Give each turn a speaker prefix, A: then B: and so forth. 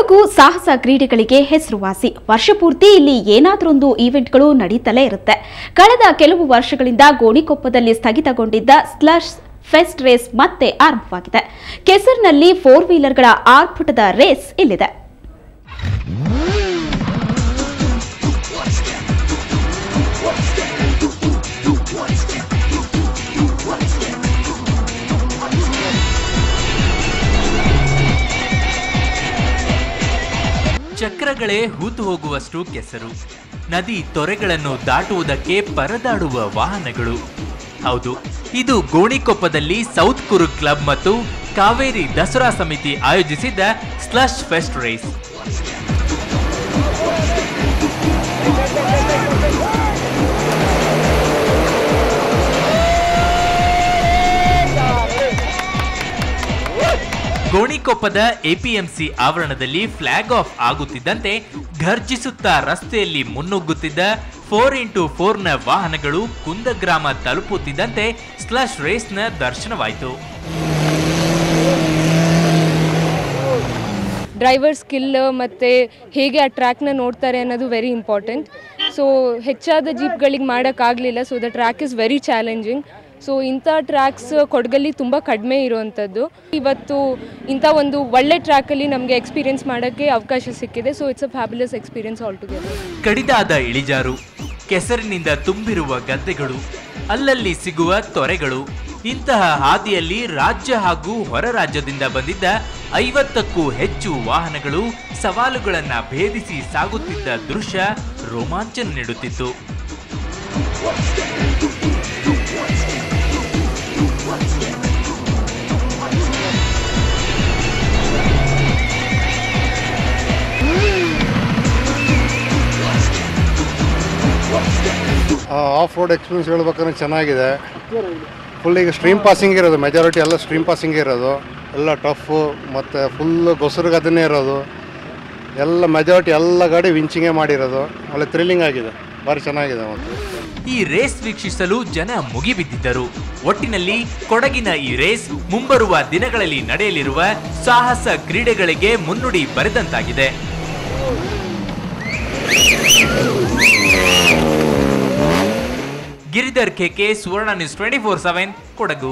A: ಕೊಡಗು ಸಾಹಸ ಕ್ರೀಡೆಗಳಿಗೆ ಹೆಸರುವಾಸಿ. ವರ್ಷಪೂರ್ತಿ ಇಲ್ಲಿ ಏನಾದರೊಂದು ಈವೆಂಟ್ಗಳು ನಡೀತಲೇ ಇರುತ್ತೆ. ಕಳೆದ ಕೆಲವು ವರ್ಷಗಳಿಂದ ಗೋಣಿಕೊಪ್ಪದಲ್ಲಿ ಸ್ಥಗಿತಗೊಂಡಿದ್ದ ಸ್ಲಶ್ ಫೆಸ್ಟ್ ರೇಸ್ ಮತ್ತೆ ಆರಂಭವಾಗಿದೆ. ಕೆಸರಿನಲ್ಲಿ 4 ವೀಲರ್ಗಳ ಆರ್ಭಟದ ರೇಸ್ ಇಲ್ಲಿದೆ.
B: ಚಕ್ರಗಳೇ ಹೂತು ಹೋಗುವಷ್ಟು ಕೆಸರು, ನದಿ ತೊರೆಗಳನ್ನು ದಾಟುವುದಕ್ಕೆ ಪರದಾಡುವ ವಾಹನಗಳು. ಹೌದು, ಇದು ಗೋಣಿಕೊಪ್ಪದಲ್ಲಿ ಸೌತ್ ಕುರುಗ್ ಕ್ಲಬ್ ಮತ್ತು ಕಾವೇರಿ ದಸರಾ ಸಮಿತಿ ಆಯೋಜಿಸಿದ್ದ ಸ್ಲಶ್ ಫೆಸ್ಟ್ ರೇಸ್. ಗೋಣಿಕೊಪ್ಪದ ಎಪಿಎಂಸಿ ಆವರಣದಲ್ಲಿ ಫ್ಲಾಗ್ ಆಫ್ ಆಗುತ್ತಿದ್ದಂತೆ ಘರ್ಜಿಸುತ್ತಾ ರಸ್ತೆಯಲ್ಲಿ ಮುನ್ನುಗ್ಗುತ್ತಿದ್ದ 4x4ನ ವಾಹನಗಳು ಕುಂದಗ್ರಾಮ ತಲುಪುತ್ತಿದ್ದಂತೆ ಸ್ಲಶ್ ರೇಸ್ನ ದರ್ಶನವಾಯಿತು.
C: ಡ್ರೈವರ್ ಸ್ಕಿಲ್ ಮತ್ತು ಹೇಗೆ ಆ ಟ್ರ್ಯಾಕ್ನ ನೋಡ್ತಾರೆ ಅನ್ನೋದು ವೆರಿ ಇಂಪಾರ್ಟೆಂಟ್. ಸೊ ಹೆಚ್ಚಾದ ಜೀಪ್ಗಳಿಗೆ ಮಾಡೋಕ್ಕಾಗಲಿಲ್ಲ. So the track is very challenging. So ಇಂಥ ಟ್ರ್ಯಾಕ್ಸ್ ಕೊಡಗಲ್ಲಿ ತುಂಬ ಕಡಿಮೆ ಇರುವಂಥದ್ದು. ಇವತ್ತು ಇಂಥ ಒಂದು ಒಳ್ಳೆ ಟ್ರ್ಯಾಕಲ್ಲಿ ನಮಗೆ ಎಕ್ಸ್ಪೀರಿಯನ್ಸ್ ಮಾಡೋಕ್ಕೆ ಅವಕಾಶ ಸಿಕ್ಕಿದೆ. So it's a fabulous experience all together.
B: ಕಡಿದಾದ ಇಳಿಜಾರು, ಕೆಸರಿನಿಂದ ತುಂಬಿರುವ ಗದ್ದೆಗಳು, ಅಲ್ಲಲ್ಲಿ ಸಿಗುವ ತೊರೆಗಳು, ಇಂತಹ ಹಾದಿಯಲ್ಲಿ ರಾಜ್ಯ ಹಾಗೂ ಹೊರ ರಾಜ್ಯದಿಂದ ಬಂದಿದ್ದ 50ಕ್ಕೂ ಹೆಚ್ಚು ವಾಹನಗಳು ಸವಾಲುಗಳನ್ನು ಭೇದಿಸಿ ಸಾಗುತ್ತಿದ್ದ ದೃಶ್ಯ ರೋಮಾಂಚನ ನೀಡುತ್ತಿತ್ತು.
D: ಆಫ್ ರೋಡ್ ಎಕ್ಸ್ಪೀರಿಯನ್ಸ್ ಹೇಳ್ಬೇಕಂದ್ರೆ ಚೆನ್ನಾಗಿದೆ. ಫುಲ್ ಈಗ ಸ್ಟ್ರೀಮ್ ಪಾಸಿಂಗ್ ಇರೋದು, ಮೆಜಾರಿಟಿ ಎಲ್ಲ ಸ್ಟ್ರೀಮ್ ಪಾಸಿಂಗ್ ಇರೋದು, ಎಲ್ಲ ಟಫು ಮತ್ತು ಫುಲ್ ಗೊಸರಿಗೆ ಅದನ್ನೇ ಇರೋದು, ಎಲ್ಲ ಮೆಜಾರಿಟಿ ಎಲ್ಲ ಗಾಡಿ ವಿಂಚಿಂಗೇ ಮಾಡಿರೋದು. ಒಳ್ಳೆ ಥ್ರಿಲ್ಲಿಂಗ್ ಆಗಿದೆ, ಭಾರಿ ಚೆನ್ನಾಗಿದೆ. ಮತ್ತು
B: ಈ ರೇಸ್ ವೀಕ್ಷಿಸಲು ಜನ ಮುಗಿಬಿದ್ದಿದ್ದರು. ಒಟ್ಟಿನಲ್ಲಿ ಕೊಡಗಿನ ಈ ರೇಸ್ ಮುಂಬರುವ ದಿನಗಳಲ್ಲಿ ನಡೆಯಲಿರುವ ಸಾಹಸ ಕ್ರೀಡೆಗಳಿಗೆ ಮುನ್ನುಡಿ ಬರೆದಂತಾಗಿದೆ. ಗಿರಿಧರ್ ಕೆಕೆ, ಸುವರ್ಣ ನ್ಯೂಸ್ 24/7 ಕೊಡಗು.